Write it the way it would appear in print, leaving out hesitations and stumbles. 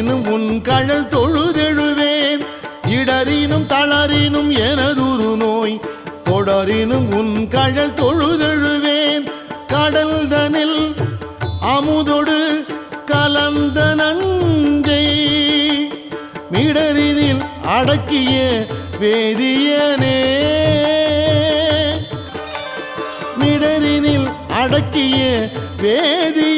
இடரினும் உன் கழல் தொழுதெழுவேன் இடரினும் தளரினும் எனதுரு நோய் தொடரினும் உன் கழல் தொழுதெழுவேன் கடல்தனில் அமுதொடு கலந்த நஞ்சை மிடரினில் அடக்கிய வேதியனே மிடரினில் அடக்கிய வேதி